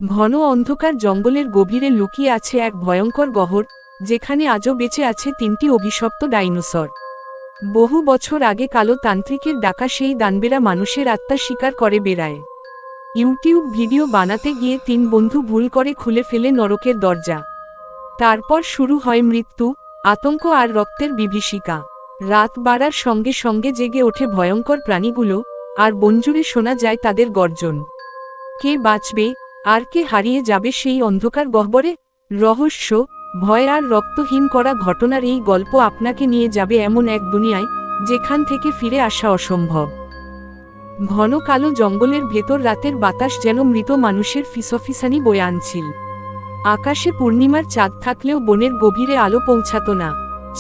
ঘন অন্ধকার জঙ্গলের গভীরে লুকিয়ে আছে এক ভয়ঙ্কর গহ্বর, যেখানে আজও বেঁচে আছে তিনটি অভিশপ্ত ডাইনোসর। বহু বছর আগে কালো তান্ত্রিকের ডাকা সেই দানবেরা মানুষের আত্মা শিকার করে বেড়ায়। ইউটিউব ভিডিও বানাতে গিয়ে তিন বন্ধু ভুল করে খুলে ফেলে নরকের দরজা। তারপর শুরু হয় মৃত্যু, আতঙ্ক আর রক্তের বিভীষিকা। রাত বাড়ার সঙ্গে সঙ্গে জেগে ওঠে ভয়ঙ্কর প্রাণীগুলো, আর বনজুড়ে শোনা যায় তাদের গর্জন। কে বাঁচবে আর কে হারিয়ে যাবে সেই অন্ধকার গহ্বরে? রহস্য, ভয় আর রক্তহীন করা ঘটনার এই গল্প আপনাকে নিয়ে যাবে এমন এক দুনিয়ায় যেখান থেকে ফিরে আসা অসম্ভব। ঘন কালো জঙ্গলের ভেতর রাতের বাতাস যেন মৃত মানুষের ফিসফিসানি বয়ে আনছিল। আকাশে পূর্ণিমার চাঁদ থাকলেও বনের গভীরে আলো পৌঁছাত না।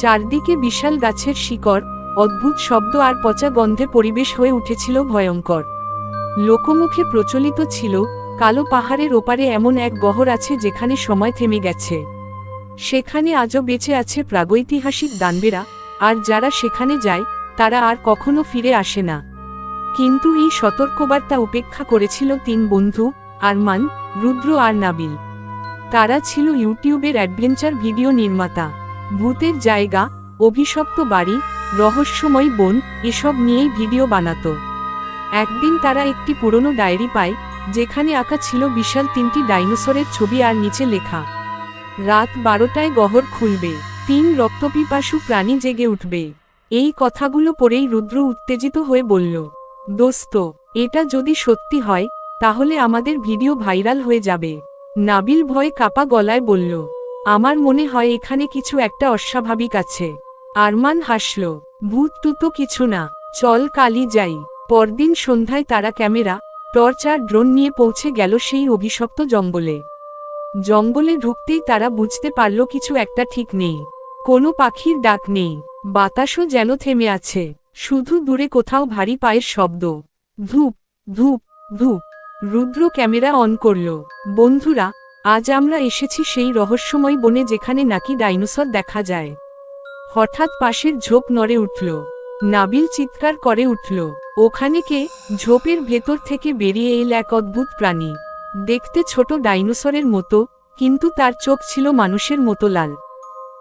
চারদিকে বিশাল গাছের শিকড়, অদ্ভুত শব্দ আর পচা গন্ধে পরিবেশ হয়ে উঠেছিল ভয়ঙ্কর। লোকমুখে প্রচলিত ছিল, কালো পাহাড়ের ওপারে এমন এক গহ্বর আছে যেখানে সময় থেমে গেছে। সেখানে আজও বেঁচে আছে প্রাগৈতিহাসিক দানবেরা, আর যারা সেখানে যায় তারা আর কখনো ফিরে আসে না। কিন্তু এই সতর্কবার্তা উপেক্ষা করেছিল তিন বন্ধু, আরমান, রুদ্র আর নাবিল। তারা ছিল ইউটিউবের অ্যাডভেঞ্চার ভিডিও নির্মাতা। ভূতের জায়গা, অভিশপ্ত বাড়ি, রহস্যময় বন, এসব নিয়েই ভিডিও বানাতো। একদিন তারা একটি পুরনো ডায়েরি পায়, যেখানে আঁকা ছিল বিশাল তিনটি ডাইনোসরের ছবি আর নিচে লেখা, রাত 12টায় গহ্বর খুলবে, 3 রক্তপিপাসু প্রাণী জেগে উঠবে। এই কথাগুলো পড়েই রুদ্র উত্তেজিত হয়ে বলল, দোস্ত, এটা যদি সত্যি হয় তাহলে আমাদের ভিডিও ভাইরাল হয়ে যাবে। নাবিল ভয়ে কাপা গলায় বলল, আমার মনে হয় এখানে কিছু একটা অস্বাভাবিক আছে। আরমান হাসল, ভূত টুতো কিছু না, চল কালই যাই। পরদিন সন্ধ্যায় তারা ক্যামেরা, টর্চ আর ড্রোন নিয়ে পৌঁছে গেল সেই অভিশপ্ত জঙ্গলে। জঙ্গলে ঢুকতেই তারা বুঝতে পারল কিছু একটা ঠিক নেই। কোনো পাখির ডাক নেই, বাতাসও যেন থেমে আছে, শুধু দূরে কোথাও ভারী পায়ের শব্দ। ধূপ ধূপ ধূপ। রুদ্র ক্যামেরা অন করল। বন্ধুরা, আজ আমরা এসেছি সেই রহস্যময় বনে যেখানে নাকি ডাইনোসর দেখা যায়। হঠাৎ পাশের ঝোপ নড়ে উঠল। নাবিল চিৎকার করে উঠল, ওখানে কে? ঝোপের ভেতর থেকে বেরিয়ে এল এক অদ্ভুত প্রাণী। দেখতে ছোট ডাইনোসরের মতো, কিন্তু তার চোখ ছিল মানুষের মতো লাল।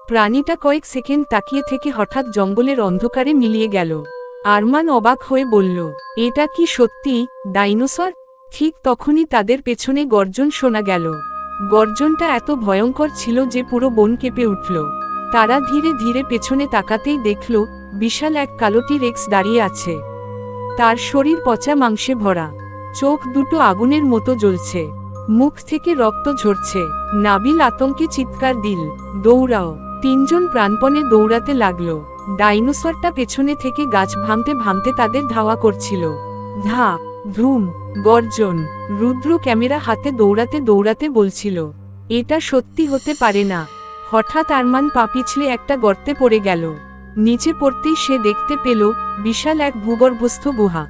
প্রাণীটা কয়েক সেকেন্ড তাকিয়ে থেকে হঠাৎ জঙ্গলের অন্ধকারে মিলিয়ে গেল। আরমান অবাক হয়ে বলল, এটা কি সত্যি ডাইনোসর? ঠিক তখনই তাদের পেছনে গর্জন শোনা গেল। গর্জনটা এত ভয়ঙ্কর ছিল যে পুরো বন কেঁপে উঠল। তারা ধীরে ধীরে পেছনে তাকাতেই দেখল, বিশাল এক কালো টি-রেক্স দাঁড়িয়ে আছে। তার শরীর পচা মাংসে ভরা, চোখ দুটো আগুনের মতো জ্বলছে, মুখ থেকে রক্ত ঝরছে। নাবিল আতঙ্কে চিৎকার দিল, দৌড়াও! তিনজন প্রাণপণে দৌড়াতে লাগলো। ডাইনোসরটা পেছনে থেকে গাছ ভাঙতে ভাঙতে তাদের ধাওয়া করছিল। ধা, ধুম, গর্জন। রুদ্র ক্যামেরা হাতে দৌড়াতে দৌড়াতে বলছিল, এটা সত্যি হতে পারে না। হঠাৎ আরমান পা পিছলে একটা গর্তে পড়ে গেল। নিচে পড়তেই সে দেখতে পেল বিশাল এক ভূগর্ভস্থ গুহা।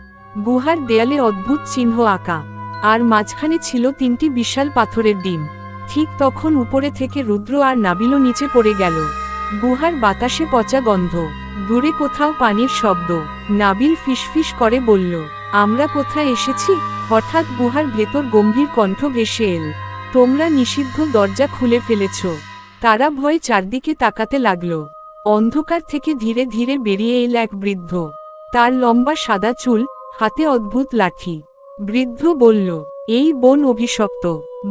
গুহার দেয়ালে অদ্ভুত চিহ্ন আঁকা, আর মাঝখানে ছিল 3টি বিশাল পাথরের ডিম। ঠিক তখন উপরে থেকে রুদ্র আর নাবিলও নিচে পড়ে গেল। গুহার বাতাসে পচা গন্ধ, দূরে কোথাও পানির শব্দ। নাবিল ফিসফিস করে বলল, আমরা কোথায় এসেছি? হঠাৎ গুহার ভেতর গম্ভীর কণ্ঠ ভেসে এল, তোমরা নিষিদ্ধ দরজা খুলে ফেলেছ। তারা ভয়ে চারদিকে তাকাতে লাগল। অন্ধকার থেকে ধীরে ধীরে বেরিয়ে এল এক বৃদ্ধ। তার লম্বা সাদা চুল, হাতে অদ্ভুত লাঠি। বৃদ্ধ বলল, এই বন অভিশপ্ত।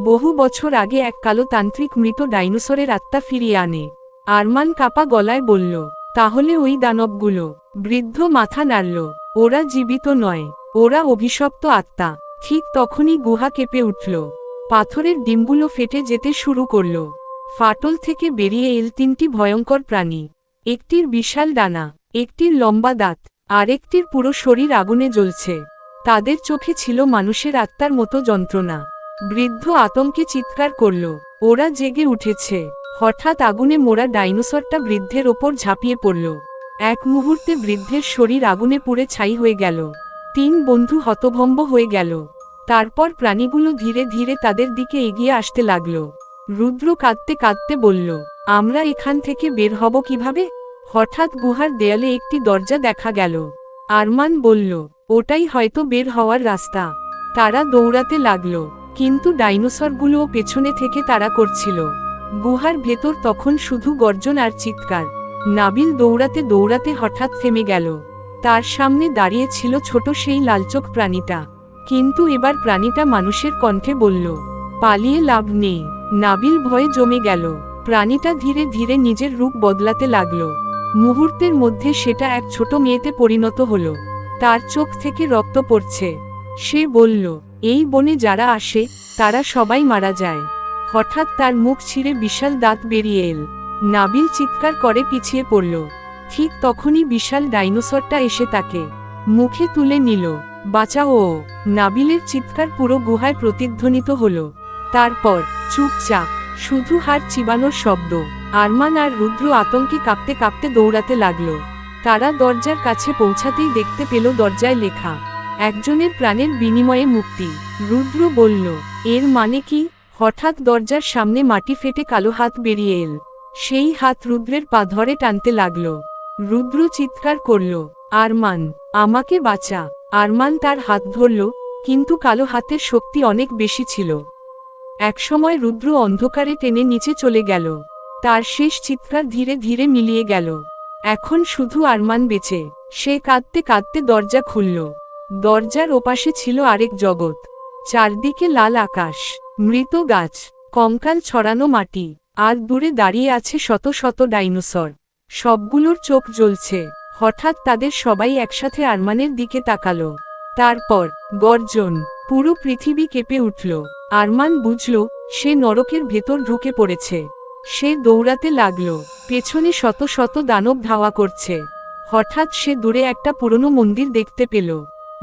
বহু বছর আগে এক কালো তান্ত্রিক মৃত ডাইনোসরের আত্মা ফিরিয়ে আনে। আরমান কাপা গলায় বলল, তাহলে ওই দানবগুলো? বৃদ্ধ মাথা নাড়ল, ওরা জীবিত নয়, ওরা অভিশপ্ত আত্মা। ঠিক তখনই গুহা কেঁপে উঠল। পাথরের ডিমগুলো ফেটে যেতে শুরু করল। ফাটল থেকে বেরিয়ে এল 3টি ভয়ঙ্কর প্রাণী। একটির বিশাল ডানা, একটির লম্বা দাঁত, আরেকটির পুরো শরীর আগুনে জ্বলছে। তাদের চোখে ছিল মানুষের আত্মার মতো যন্ত্রণা। বৃদ্ধ আতঙ্কে চিৎকার করল, ওরা জেগে উঠেছে। হঠাৎ আগুনে মোড়া ডাইনোসরটা বৃদ্ধের ওপর ঝাঁপিয়ে পড়ল। এক মুহূর্তে বৃদ্ধের শরীর আগুনে পুড়ে ছাই হয়ে গেল। 3 বন্ধু হতভম্ব হয়ে গেল। তারপর প্রাণীগুলো ধীরে ধীরে তাদের দিকে এগিয়ে আসতে লাগল। রুদ্র কাঁদতে কাঁদতে বলল, আমরা এখান থেকে বের হব কিভাবে? হঠাৎ গুহার দেয়ালে একটি দরজা দেখা গেল। আরমান বলল, ওটাই হয়তো বের হওয়ার রাস্তা। তারা দৌড়াতে লাগল, কিন্তু ডাইনোসরগুলোও পেছনে থেকে তাড়া করছিল। গুহার ভেতর তখন শুধু গর্জন আর চিৎকার। নাবিল দৌড়াতে দৌড়াতে হঠাৎ থেমে গেল। তার সামনে দাঁড়িয়ে ছিল ছোট সেই লালচোখ প্রাণীটা। কিন্তু এবার প্রাণীটা মানুষের কণ্ঠে বলল, পালিয়ে লাভ নেই। নাবিল ভয়ে জমে গেল। প্রাণীটা ধীরে ধীরে নিজের রূপ বদলাতে লাগল। মুহূর্তের মধ্যে সেটা এক ছোট মেয়েতে পরিণত হলো। তার চোখ থেকে রক্ত পড়ছে। সে বলল, এই বনে যারা আসে তারা সবাই মারা যায়। হঠাৎ তার মুখ ছিঁড়ে বিশাল দাঁত বেরিয়ে এল। নাবিল চিৎকার করে পিছিয়ে পড়ল। ঠিক তখনই বিশাল ডাইনোসরটা এসে তাকে মুখে তুলে নিল। বাঁচাও! নাবিলের চিৎকার পুরো গুহায় প্রতিধ্বনিত হলো। তারপর চুপচাপ শুধু হাড় চিবানোর শব্দ। আরমান আর রুদ্র আতঙ্কে কাঁপতে কাঁপতে দৌড়াতে লাগলো। তারা দরজার কাছে পৌঁছাতেই দেখতে পেল দরজায় লেখা, একজনের প্রাণের বিনিময়ে মুক্তি। রুদ্র বলল, এর মানে কি? হঠাৎ দরজার সামনে মাটি ফেটে কালো হাত বেরিয়ে এল। সেই হাত রুদ্রের পা ধরে টানতে লাগল। রুদ্র চিৎকার করল, আরমান, আমাকে বাঁচা! আরমান তার হাত ধরল, কিন্তু কালো হাতের শক্তি অনেক বেশি ছিল। একসময় রুদ্র অন্ধকারে টেনে নিচে চলে গেল। তার শেষ চিৎকার ধীরে ধীরে মিলিয়ে গেল। এখন শুধু আরমান বেঁচে। সে কাঁদতে কাঁদতে দরজা খুলল। দরজার ওপাশে ছিল আরেক জগৎ। চারদিকে লাল আকাশ, মৃত গাছ, কঙ্কাল ছড়ানো মাটি, আর দূরে দাঁড়িয়ে আছে শত শত ডাইনোসর। সবগুলোর চোখ জ্বলছে। হঠাৎ তাদের সবাই একসাথে আরমানের দিকে তাকালো। তারপর গর্জন, পুরো পৃথিবী কেঁপে উঠল। আরমান বুঝল সে নরকের ভেতর ঢুকে পড়েছে। সে দৌড়াতে লাগল। পেছনে শত শত দানব ধাওয়া করছে। হঠাৎ সে দূরে একটা পুরনো মন্দির দেখতে পেল।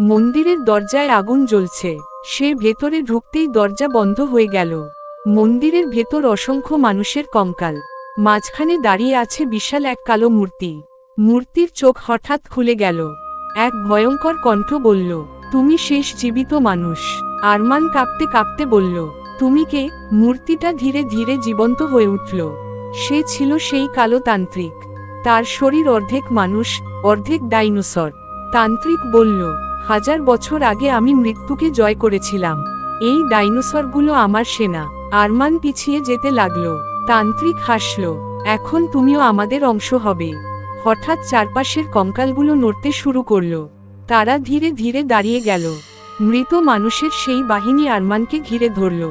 মন্দিরের দরজায় আগুন জ্বলছে। সে ভেতরে ঢুকতেই দরজা বন্ধ হয়ে গেল। মন্দিরের ভেতর অসংখ্য মানুষের কঙ্কাল। মাঝখানে দাঁড়িয়ে আছে বিশাল এক কালো মূর্তি। মূর্তির চোখ হঠাৎ খুলে গেল। এক ভয়ঙ্কর কণ্ঠ বলল, তুমি শেষ জীবিত মানুষ। আরমান কাঁপতে কাঁপতে বলল, তুমি কে? মূর্তিটা ধীরে ধীরে জীবন্ত হয়ে উঠল। সে ছিল সেই কালো তান্ত্রিক। তার শরীর অর্ধেক মানুষ, অর্ধেক ডাইনোসর। তান্ত্রিক বলল, 1000 বছর আগে আমি মৃত্যুকে জয় করেছিলাম। এই ডাইনোসরগুলো আমার সেনা। আরমান পিছিয়ে যেতে লাগলো। তান্ত্রিক হাসল, এখন তুমিও আমাদের অংশ হবে। হঠাৎ চারপাশের কঙ্কালগুলো নড়তে শুরু করল। তারা ধীরে ধীরে দাঁড়িয়ে গেল। মৃত মানুষের সেই বাহিনী আরমানকে ঘিরে ধরল।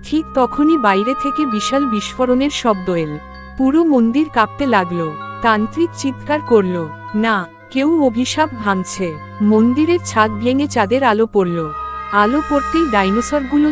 ঠিক তখনই বাইরে থেকে বিশাল বিস্ফোরণের শব্দ এল। পুরো মন্দির কাঁপতে লাগলো। তান্ত্রিক চিৎকার করল, না, কেউ অভিশাপ ভাঙছে। মন্দিরের ছাদ ভেঙে চাঁদের আলো পড়ল। আলো পড়তেই ডাইনোসরগুলো